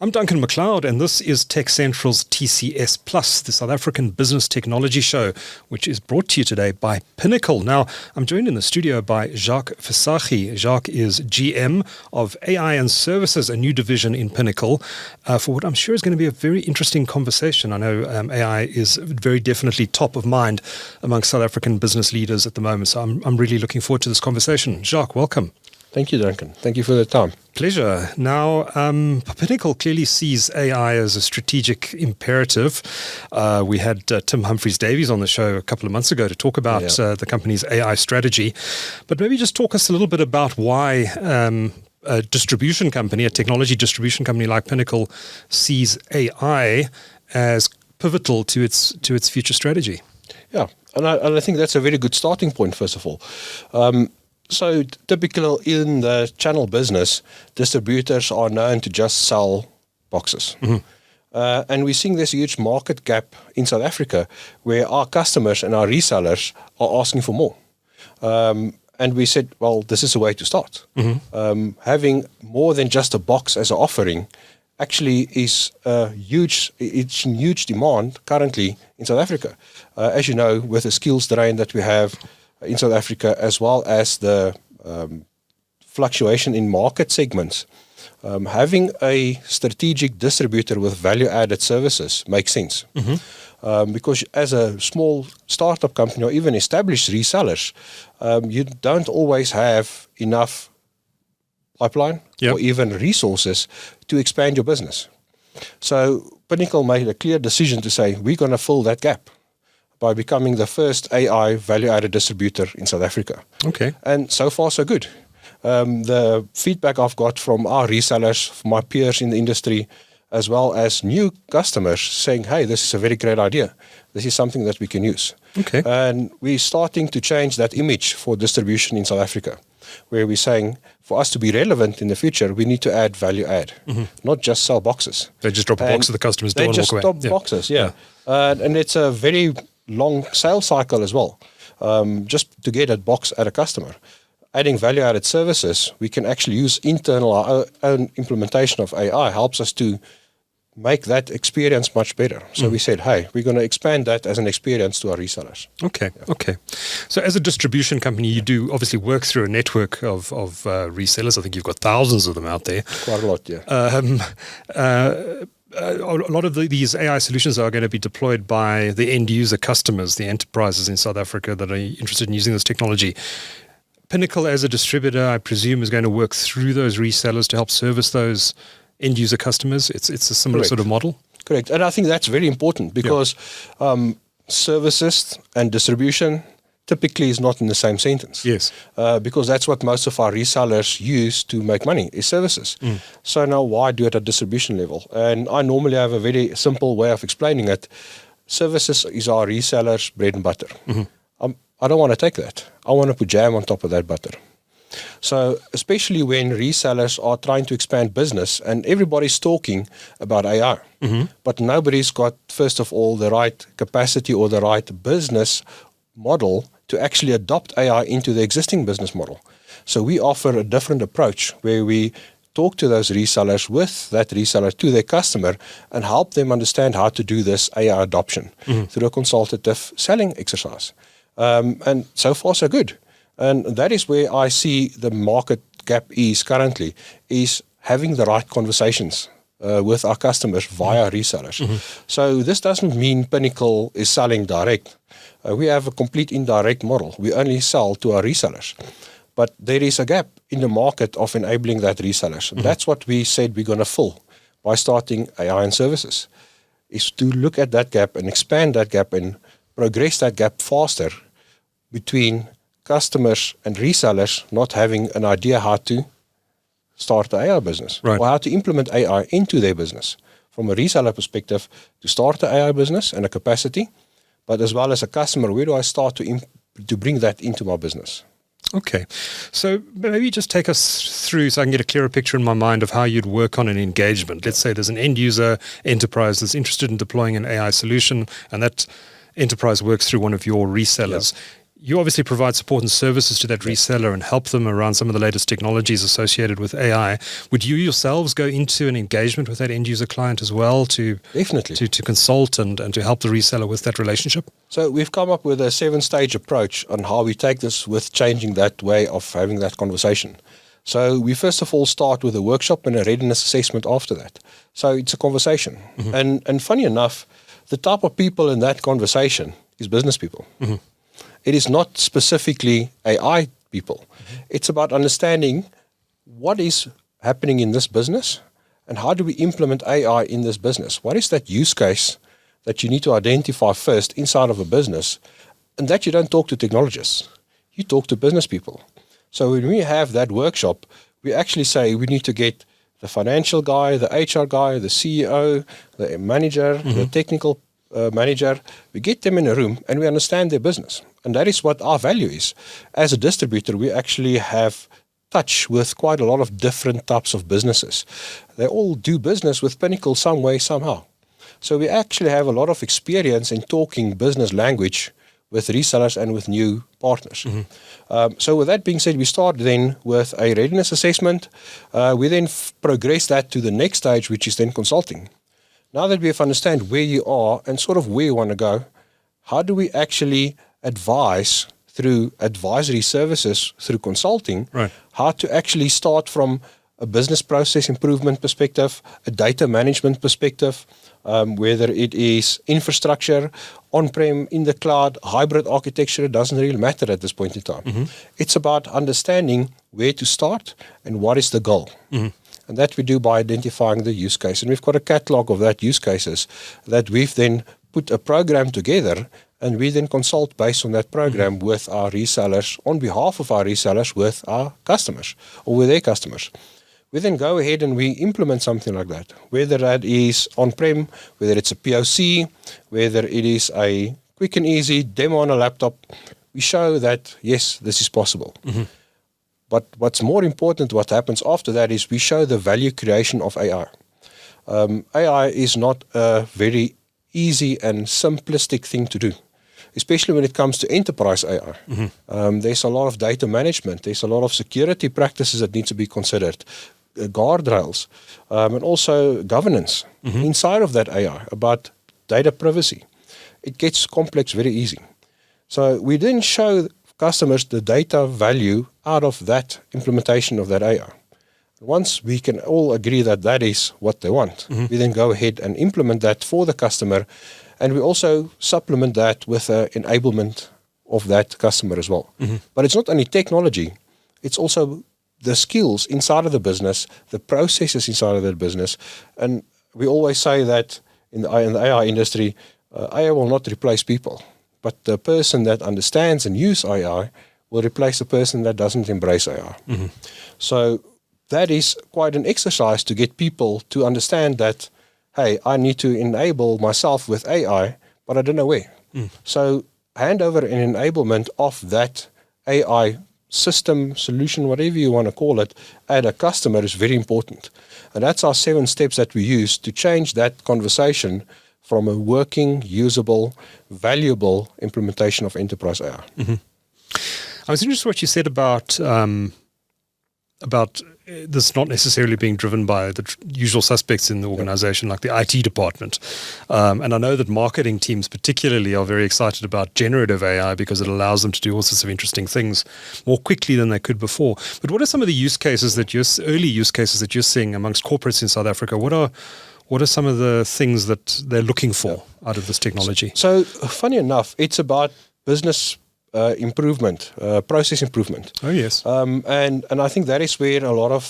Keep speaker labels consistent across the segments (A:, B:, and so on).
A: I'm Duncan McLeod, and this is TechCentral's TCS Plus, the South African Business Technology Show, which is brought to you today by Pinnacle. Now, I'm joined in the studio by Jacques Visage. Jacques is GM of AI and Services, a new division in Pinnacle, for what I'm sure is going to be a very interesting conversation. I know AI is very definitely top of mind among South African business leaders at the moment, so I'm really looking forward to this conversation. Jacques, welcome.
B: Thank you, Duncan. Thank you for the time.
A: Pleasure. Now, Pinnacle clearly sees AI as a strategic imperative. We had Tim Humphries-Davies on the show a couple of months ago to talk about the company's AI strategy. But maybe just talk us a little bit about why a distribution company, a technology distribution company like Pinnacle, sees AI as pivotal to its future strategy.
B: Yeah, and I think that's a very good starting point, first of all. So typical in the channel business, distributors are known to just sell boxes. Mm-hmm. And we're seeing this huge market gap in South Africa where our customers and our resellers are asking for more. And we said, well, this is a way to start. Mm-hmm. Having more than just a box as an offering actually is it's in huge demand currently in South Africa. As you know, with the skills drain that we have in South Africa, as well as the fluctuation in market segments, having a strategic distributor with value-added services makes sense. Mm-hmm. Because as a small startup company or even established resellers, you don't always have enough pipeline or even resources to expand your business. So Pinnacle made a clear decision to say, we're going to fill that gap by becoming the first AI value-added distributor in South Africa.
A: Okay.
B: And so far, so good. The feedback I've got from our resellers, from my peers in the industry, as well as new customers saying, hey, this is a very great idea. This is something that we can use.
A: Okay.
B: And we're starting to change that image for distribution in South Africa, where we're saying, for us to be relevant in the future, we need to add value add, not just sell boxes.
A: They just drop a box at the customer's door and walk away.
B: They just drop boxes, and it's a very long sales cycle as well, just to get a box at a customer. Adding value-added services, we can actually use our own implementation of AI helps us to make that experience much better. So we said, hey, we're going to expand that as an experience to our resellers.
A: Okay. So as a distribution company, you do obviously work through a network of resellers. I think you've got thousands of them out there.
B: Quite a lot, yeah.
A: A lot of these AI solutions are going to be deployed by the end user customers, the enterprises in South Africa that are interested in using this technology. Pinnacle, as a distributor, I presume, is going to work through those resellers to help service those end user customers. It's a similar sort of model.
B: Correct. And I think that's very important because services and distribution typically is not in the same sentence.
A: Yes.
B: Because that's what most of our resellers use to make money, is services. So now why do it at distribution level? And I normally have a very simple way of explaining it. Services is our resellers' bread and butter. Mm-hmm. I don't want to take that. I want to put jam on top of that butter. So especially when resellers are trying to expand business and everybody's talking about AI, but nobody's got, first of all, the right capacity or the right business model to actually adopt AI into the existing business model. So we offer a different approach where we talk to those resellers with that reseller to their customer and help them understand how to do this AI adoption through a consultative selling exercise. And so far, so good. And that is where I see the market gap is currently, is having the right conversations with our customers via resellers. So this doesn't mean Pinnacle is selling direct. We have a complete indirect model. We only sell to our resellers. But there is a gap in the market of enabling that resellers. That's what we said we're going to fill by starting AI and services, is to look at that gap and expand that gap and progress that gap faster between customers and resellers not having an idea how to start the AI business or how to implement AI into their business. From a reseller perspective, to start the AI business and a capacity, but as well as a customer, where do I start to bring that into my business?
A: Okay. So maybe just take us through so I can get a clearer picture in my mind of how you'd work on an engagement. Let's say there's an end user enterprise that's interested in deploying an AI solution, and that enterprise works through one of your resellers. You obviously provide support and services to that reseller and help them around some of the latest technologies associated with AI. Would you yourselves go into an engagement with that end user client as well to
B: Definitely
A: to consult and to help the reseller with that relationship?
B: So we've come up with a 7-stage approach on how we take this with changing that way of having that conversation. So we first of all start with a workshop and a readiness assessment after that. So it's a conversation. And funny enough, the type of people in that conversation is business people. It is not specifically AI people. It's about understanding what is happening in this business and how do we implement AI in this business. What is that use case that you need to identify first inside of a business, and that you don't talk to technologists. You talk to business people. So when we have that workshop, we actually say we need to get the financial guy, the HR guy, the CEO, the manager, the technical manager. We get them in a room and we understand their business. And that is what our value is. As a distributor, we actually have touch with quite a lot of different types of businesses. They all do business with Pinnacle some way, somehow. So we actually have a lot of experience in talking business language with resellers and with new partners. So with that being said, we start then with a readiness assessment. We then progress that to the next stage, which is then consulting. Now that we have understand where you are and sort of where you want to go, how do we actually advise through advisory services, through consulting, how to actually start from a business process improvement perspective, a data management perspective, whether it is infrastructure, on-prem, in the cloud, hybrid architecture, it doesn't really matter at this point in time. It's about understanding where to start and what is the goal. And that we do by identifying the use case. And we've got a catalog of that use cases that we've then put a program together, and we then consult based on that program with our resellers, on behalf of our resellers, with our customers or with their customers. We then go ahead and we implement something like that, whether that is on-prem, whether it's a POC, whether it is a quick and easy demo on a laptop. We show that, yes, this is possible. But what's more important, what happens after that, is we show the value creation of AI. AI is not a very easy and simplistic thing to do, especially when it comes to enterprise AI. There's a lot of data management. There's a lot of security practices that need to be considered, guardrails, and also governance inside of that AI about data privacy. It gets complex very easy. So we then show customers the data value out of that implementation of that AI. Once we can all agree that that is what they want, we then go ahead and implement that for the customer, and we also supplement that with enablement of that customer as well. But it's not only technology, it's also the skills inside of the business, the processes inside of that business. And we always say that in the AI industry, AI will not replace people, but the person that understands and uses AI will replace the person that doesn't embrace AI. So that is quite an exercise to get people to understand that, hey, I need to enable myself with AI, but I don't know where. So handover and enablement of that AI system, solution, whatever you want to call it, at a customer is very important. And that's our 7 steps that we use to change that conversation from a working, usable, valuable implementation of enterprise AI.
A: I was interested in what you said about this not necessarily being driven by the usual suspects in the organization, like the IT department. And I know that marketing teams particularly are very excited about generative AI because it allows them to do all sorts of interesting things more quickly than they could before. But what are some of the early use cases that you're seeing amongst corporates in South Africa? What are some of the things that they're looking for out of this technology?
B: So funny enough, it's about business improvement, process improvement.
A: Oh, yes.
B: And I think that is where a lot of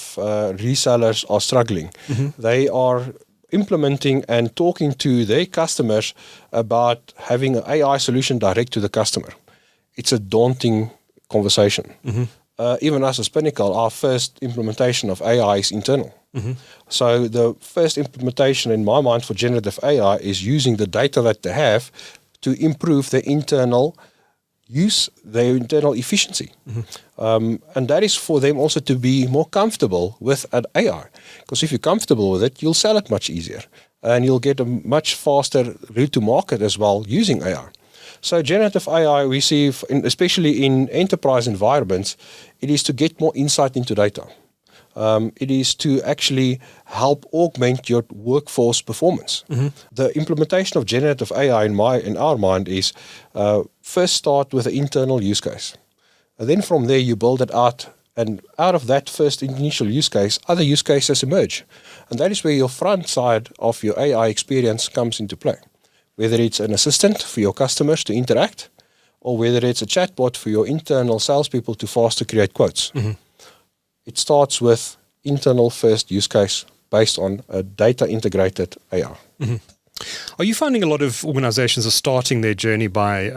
B: resellers are struggling. They are implementing and talking to their customers about having an AI solution direct to the customer. It's a daunting conversation. Even us as Pinnacle, our first implementation of AI is internal. So the first implementation in my mind for generative AI is using the data that they have to improve their internal use, their internal efficiency. And that is for them also to be more comfortable with an AI. Because if you're comfortable with it, you'll sell it much easier. And you'll get a much faster route to market as well using AI. So generative AI, we see, especially in enterprise environments, it is to get more insight into data. It is to actually help augment your workforce performance. The implementation of generative AI in our mind is first start with an internal use case. And then from there you build it out, and out of that first initial use case, other use cases emerge. And that is where your front side of your AI experience comes into play. Whether it's an assistant for your customers to interact, or whether it's a chatbot for your internal salespeople to faster create quotes. It starts with internal first use case based on a data integrated AI.
A: Are you finding a lot of organizations are starting their journey by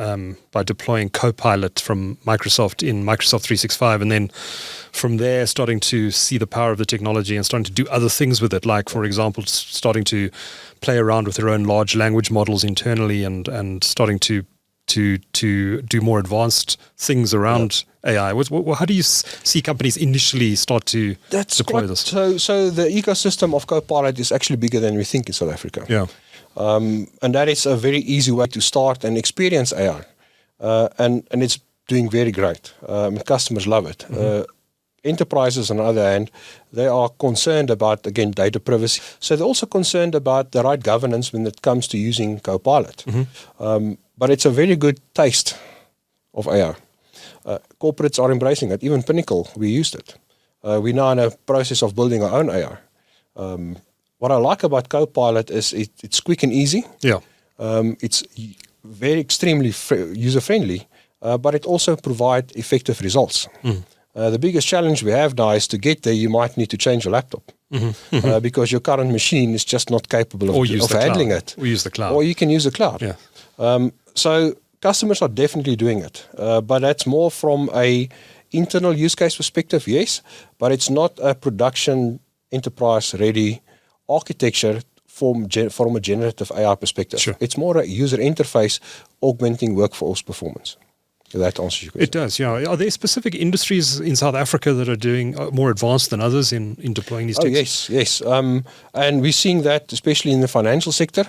A: deploying Copilot from Microsoft in Microsoft 365, and then from there starting to see the power of the technology and starting to do other things with it, like, for example, starting to play around with their own large language models internally and starting to do more advanced things around AI? How do you see companies initially start to deploy this?
B: So the ecosystem of Copilot is actually bigger than we think in South Africa.
A: Yeah.
B: And that is a very easy way to start and experience AI. And it's doing very great. Customers love it. Enterprises, on the other hand, they are concerned about, again, data privacy. So they're also concerned about the right governance when it comes to using Copilot. But it's a very good taste of AI. Corporates are embracing it. Even Pinnacle, we used it. We're now in a process of building our own AI. What I like about Copilot is it's quick and easy.
A: Yeah.
B: It's very extremely user-friendly, but it also provides effective results. The biggest challenge we have now is to get there, you might need to change your laptop because your current machine is just not capable of handling it.
A: Or use the cloud.
B: Or you can use the cloud.
A: Yeah.
B: So customers are definitely doing it, but that's more from a internal use case perspective, yes, but it's not a production enterprise-ready architecture from a generative AI perspective.
A: Sure.
B: It's more a user interface augmenting workforce performance. That answers your question.
A: It does, yeah. Are there specific industries in South Africa that are doing more advanced than others in deploying these techniques?
B: Yes. And we're seeing that especially in the financial sector,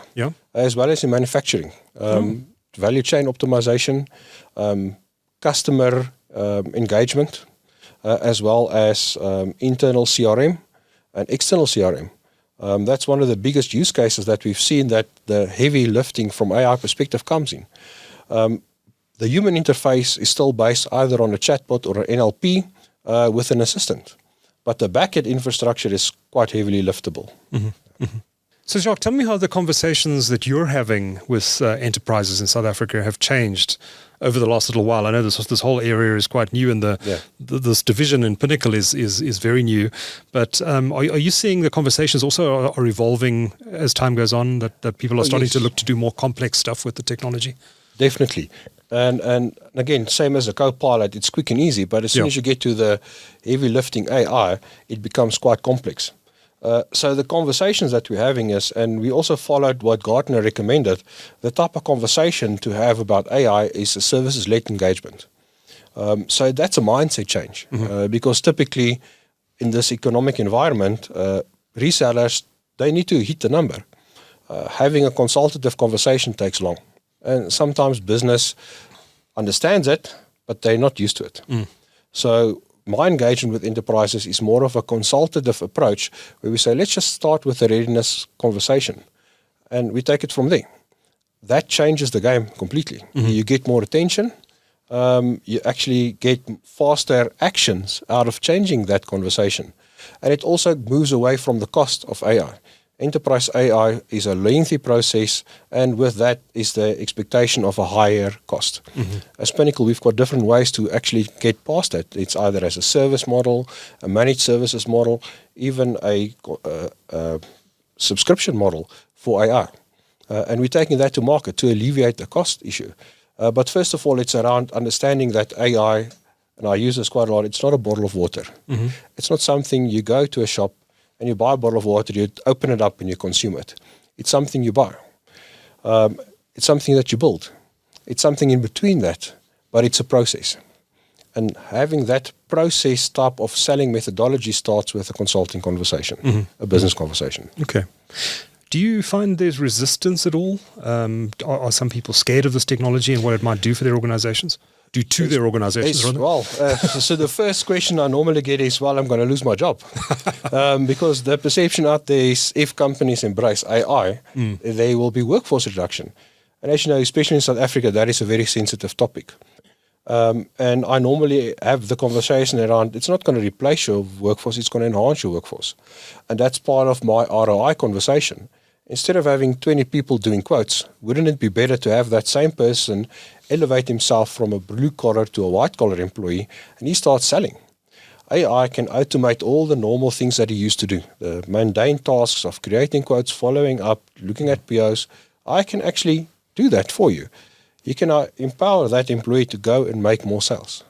B: as well as in manufacturing. Value chain optimization, customer engagement, as well as internal CRM and external CRM. That's one of the biggest use cases that we've seen that the heavy lifting from AI perspective comes in. The human interface is still based either on a chatbot or an NLP with an assistant. But the backend infrastructure is quite heavily liftable.
A: So, Jacques, tell me how the conversations that you're having with enterprises in South Africa have changed over the last little while. I know this whole area is quite new, and this division in Pinnacle is very new. But are you seeing the conversations also are evolving as time goes on, that people are starting to look to do more complex stuff with the technology?
B: Definitely. And again, same as a Copilot, it's quick and easy, but as soon as you get to the heavy lifting AI, it becomes quite complex. So the conversations that we're having is, and we also followed what Gartner recommended, the type of conversation to have about AI is a services-led engagement. So that's a mindset change, because typically in this economic environment, resellers, they need to hit the number. Having a consultative conversation takes long. And sometimes business understands it, but they're not used to it. So my engagement with enterprises is more of a consultative approach where we say, let's just start with the readiness conversation. And we take it from there. That changes the game completely. You get more attention. You actually get faster actions out of changing that conversation. And it also moves away from the cost of AI. Enterprise AI is a lengthy process, and with that is the expectation of a higher cost. As Pinnacle, we've got different ways to actually get past that. It's either as a service model, a managed services model, even a subscription model for AI. And we're taking that to market to alleviate the cost issue. But first of all, it's around understanding that AI, and I use this quite a lot, it's not a bottle of water. It's not something you go to a shop and you buy a bottle of water, you open it up and you consume it. It's something you buy. It's something that you build. It's something in between that, but it's a process. And having that process type of selling methodology starts with a consulting conversation, a business conversation.
A: Okay. Do you find there's resistance at all? Are some people scared of this technology and what it might do for their organizations? Their organizations, rather?
B: Well, so the first question I normally get is, well, I'm going to lose my job. Because the perception out there is if companies embrace AI, there will be workforce reduction. And as you know, especially in South Africa, that is a very sensitive topic. And I normally have the conversation around, it's not going to replace your workforce, it's going to enhance your workforce. And that's part of my ROI conversation. Instead of having 20 people doing quotes, wouldn't it be better to have that same person elevate himself from a blue-collar to a white-collar employee, and he starts selling? AI can automate all the normal things that he used to do, the mundane tasks of creating quotes, following up, looking at POs. I can actually do that for you. You can empower that employee to go and make more sales.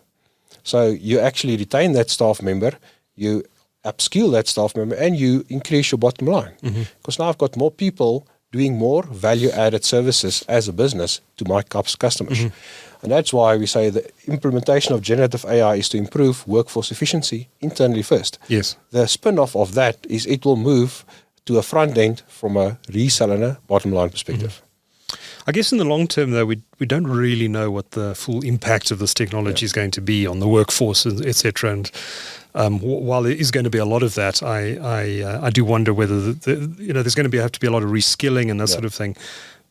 B: So you actually retain that staff member, you upskill that staff member, and you increase your bottom line. Because now I've got more people doing more value-added services as a business to my customers. And that's why we say the implementation of generative AI is to improve workforce efficiency internally first.
A: Yes.
B: The spin-off of that is it will move to a front end from a reseller and a bottom line perspective.
A: I guess in the long term, though, we don't really know what the full impact of this technology is going to be on the workforce, et cetera. And while there is going to be a lot of that, I do wonder whether there's going to have to be a lot of reskilling and that sort of thing.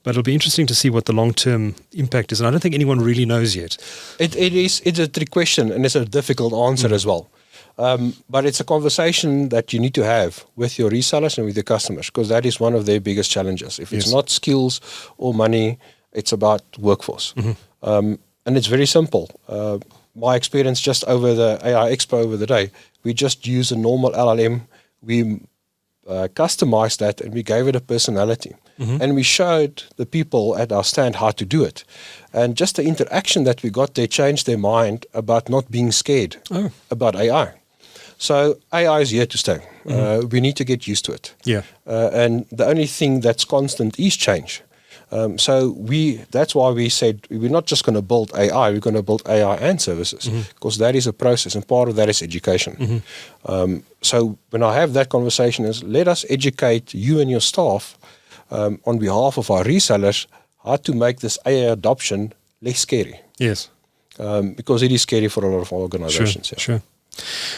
A: But it'll be interesting to see what the long-term impact is. And I don't think anyone really knows yet.
B: It's a trick question, and it's a difficult answer as well. But it's a conversation that you need to have with your resellers and with your customers, because that is one of their biggest challenges. If it's not skills or money, it's about workforce. And it's very simple. My experience just over the AI Expo over the day, we just use a normal LLM. We customized that and we gave it a personality. And we showed the people at our stand how to do it. And just the interaction that we got there changed their mind about not being scared about AI. So AI is here to stay. We need to get used to it. And the only thing that's constant is change. So that's why we said we're not just going to build AI, we're going to build AI and services, because that is a process, and part of that is education. So when I have that conversation is, let us educate you and your staff on behalf of our resellers how to make this AI adoption less scary.
A: Yes.
B: Because it is scary for a lot of organizations.
A: Sure.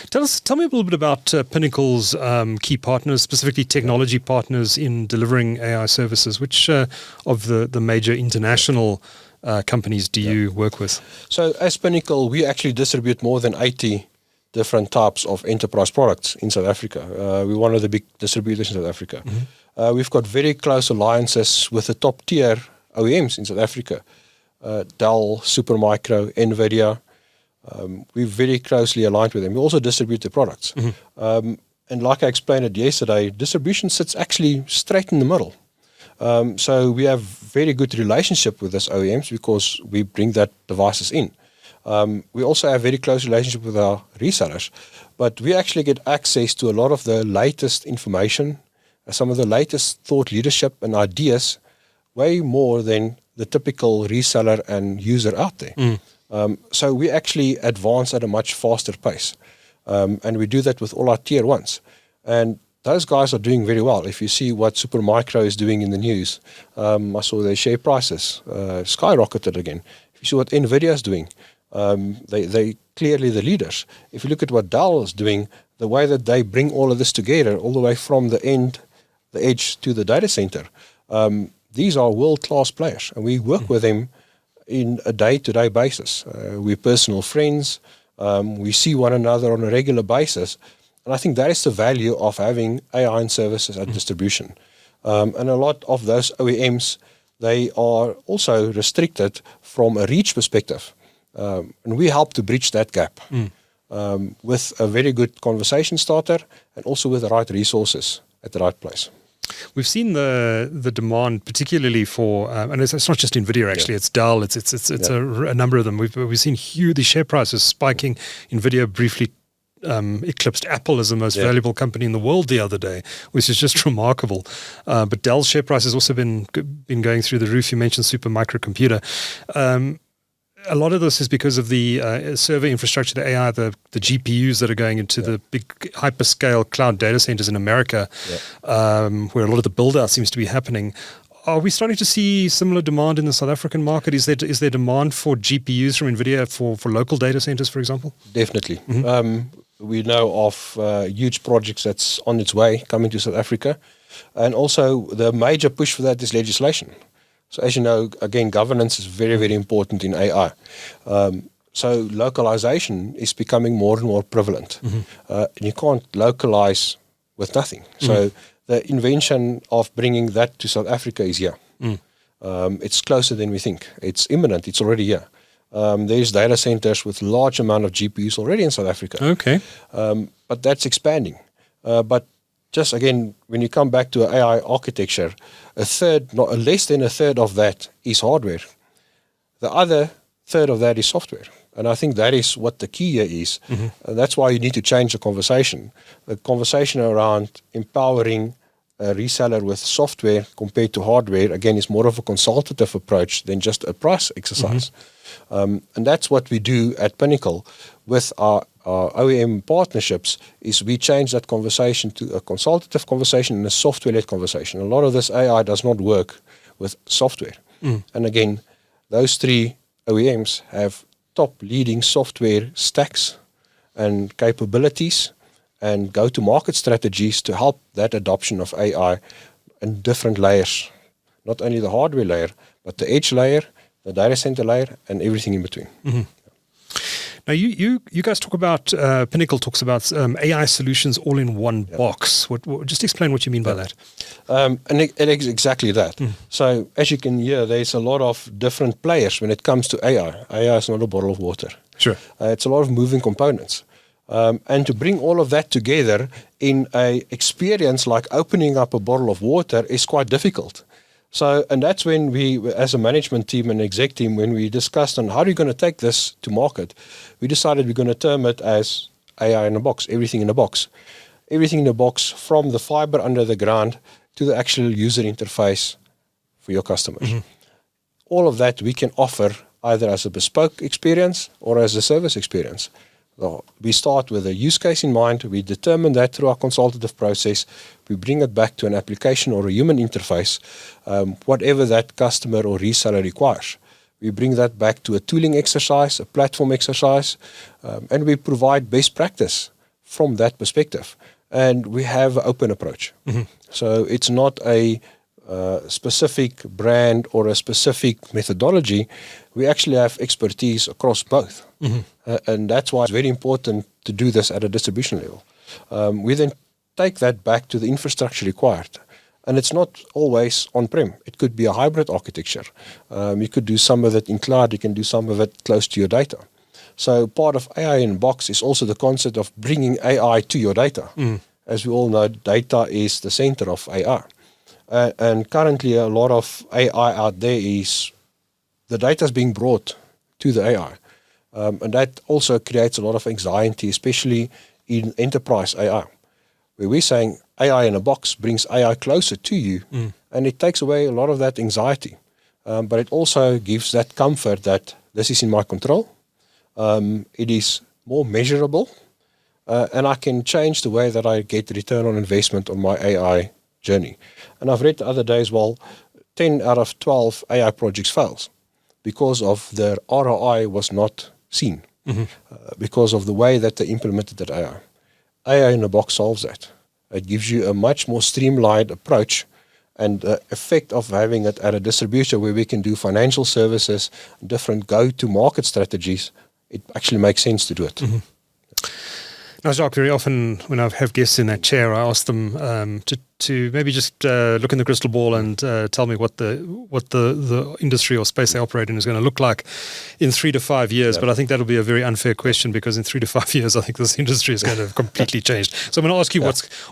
A: Tell me a little bit about Pinnacle's key partners, specifically technology partners in delivering AI services. Which of the major international companies do you work with? So
B: as Pinnacle, we actually distribute more than 80 different types of enterprise products in South Africa. We're one of the big distributors in South Africa. We've got very close alliances with the top tier OEMs in South Africa. Dell, Supermicro, NVIDIA. We're very closely aligned with them. We also distribute the products. And like I explained it yesterday, distribution sits actually straight in the middle. So we have very good relationship with those OEMs because we bring that devices in. We also have very close relationship with our resellers, but we actually get access to a lot of the latest information, some of the latest thought leadership and ideas, way more than the typical reseller and user out there. So we actually advance at a much faster pace. And we do that with all our tier ones. And those guys are doing very well. If you see what Supermicro is doing in the news, I saw their share prices skyrocketed again. If you see what NVIDIA is doing, they clearly the leaders. If you look at what Dell is doing, the way that they bring all of this together, all the way from the edge to the data center, these are world-class players, and we work with them in a day-to-day basis. We're personal friends. We see one another on a regular basis. And I think that is the value of having AI and services at distribution. And a lot of those OEMs, they are also restricted from a reach perspective. And we help to bridge that gap with a very good conversation starter and also with the right resources at the right place.
A: We've seen the demand, particularly for, and it's not just NVIDIA actually. It's Dell. It's a number of them. We've seen the share prices spiking. NVIDIA briefly eclipsed Apple as the most valuable company in the world the other day, which is just remarkable. But Dell's share price has also been going through the roof. You mentioned Supermicro Computer. a lot of this is because of the server infrastructure, the AI, the GPUs that are going into the big hyperscale cloud data centers in America, where a lot of the build-out seems to be happening. Are we starting to see similar demand in the South African market? Is there demand for GPUs from NVIDIA for local data centers, for example?
B: Definitely. We know of huge projects that's on its way coming to South Africa. And also the major push for that is legislation. So as you know, again, governance is very, very important in AI. So localization is becoming more and more prevalent. And you can't localize with nothing. So the invention of bringing that to South Africa is here. It's closer than we think. It's imminent. It's already here. There's data centers with large amount of GPUs already in South Africa.
A: Okay.
B: But that's expanding. But just again, when you come back to AI architecture, less than a third of that is hardware. The other third of that is software. And I think that is what the key here is. And that's why you need to change the conversation. The conversation around empowering a reseller with software compared to hardware, again, is more of a consultative approach than just a price exercise. And that's what we do at Pinnacle with our OEM partnerships, is we change that conversation to a consultative conversation and a software-led conversation. A lot of this AI does not work with software. And again, those three OEMs have top leading software stacks and capabilities and go-to-market strategies to help that adoption of AI in different layers. Not only the hardware layer, but the edge layer, the data center layer, and everything in between.
A: Now, you guys talk about, Pinnacle talks about AI solutions all in one box. Just explain what you mean by that.
B: And it is exactly that. So as you can hear, there's a lot of different players when it comes to AI. AI is not a bottle of water.
A: Sure.
B: It's a lot of moving components. And to bring all of that together in a experience like opening up a bottle of water is quite difficult. So, and that's when we, as a management team and exec team, when we discussed on how are we going to take this to market, we decided we're going to term it as AI in a box, everything in a box. Everything in a box, from the fiber under the ground to the actual user interface for your customers. All of that we can offer either as a bespoke experience or as a service experience. So we start with a use case in mind. We determine that through our consultative process. We bring it back to an application or a human interface, whatever that customer or reseller requires. We bring that back to a tooling exercise, a platform exercise, and we provide best practice from that perspective. And we have an open approach. So it's not a specific brand or a specific methodology. We actually have expertise across both. And that's why it's very important to do this at a distribution level. We then take that back to the infrastructure required. And it's not always on-prem. It could be a hybrid architecture. You could do some of it in cloud. You can do some of it close to your data. So part of AI in box is also the concept of bringing AI to your data. As we all know, data is the center of AI. And currently a lot of AI out there is the data is being brought to the AI. And that also creates a lot of anxiety, especially in enterprise AI, where we're saying AI in a box brings AI closer to you, and it takes away a lot of that anxiety. But it also gives that comfort that this is in my control. It is more measurable, and I can change the way that I get return on investment on my AI journey. And I've read the other day as well, 10 out of 12 AI projects fails because of their ROI was not seen, because of the way that they implemented that AI. AI in a box solves that. It gives you a much more streamlined approach, and the effect of having it at a distributor where we can do financial services, different go-to-market strategies, it actually makes sense to do it.
A: Now, Jacques, very often when I have guests in that chair, I ask them to maybe just look in the crystal ball and tell me what the industry or space they operate in is going to look like in 3 to 5 years. But I think that'll be a very unfair question, because in 3 to 5 years, I think this industry is going to have completely changed. So I'm going to ask you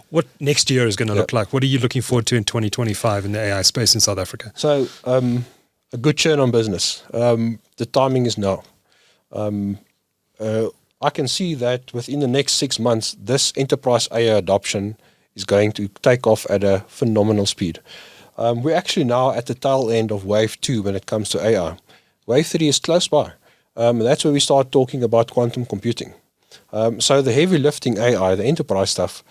A: what next year is going to look like. What are you looking forward to in 2025 in the AI space in South Africa? So
B: a good churn on business. The timing is now. I can see that within the next 6 months, this enterprise AI adoption is going to take off at a phenomenal speed. We're actually now at the tail end of wave 2 when it comes to AI. Wave 3 is close by. That's where we start talking about quantum computing. So the heavy lifting AI, the enterprise stuff,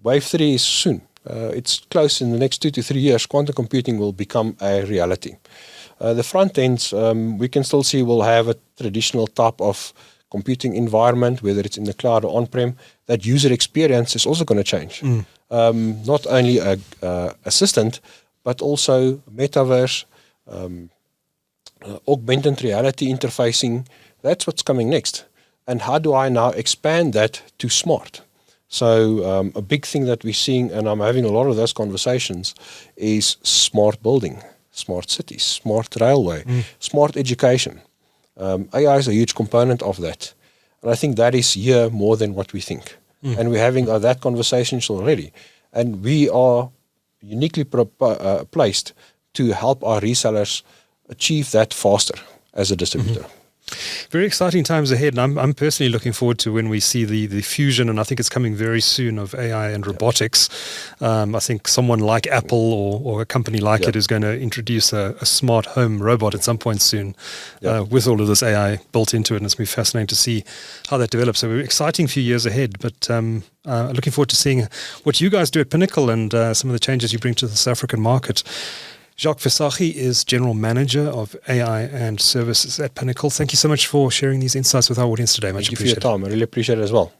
B: wave 3 is soon. It's close. In the next 2 to 3 years, quantum computing will become a reality. The front ends, we can still see we'll have a traditional type of computing environment, whether it's in the cloud or on-prem. That user experience is also going to change. Not only a assistant, but also metaverse, augmented reality interfacing. That's what's coming next. And how do I now expand that to smart? So a big thing that we're seeing, and I'm having a lot of those conversations, is smart building, smart cities, smart railway, smart education. AI is a huge component of that. And I think that is here more than what we think. And we're having that conversations already. And we are uniquely placed to help our resellers achieve that faster as a distributor.
A: Very exciting times ahead, and I'm personally looking forward to when we see the fusion, and I think it's coming very soon, of AI and robotics. I think someone like Apple or a company like it is going to introduce a smart home robot at some point soon with all of this AI built into it, and it's going to be fascinating to see how that develops. So we're exciting few years ahead, but looking forward to seeing what you guys do at Pinnacle and some of the changes you bring to the South African market. Jacques Visage is General Manager of AI and Services at Pinnacle. Thank you so much for sharing these insights with our audience today. Much appreciated.
B: Thank you for your time. I really appreciate it as well.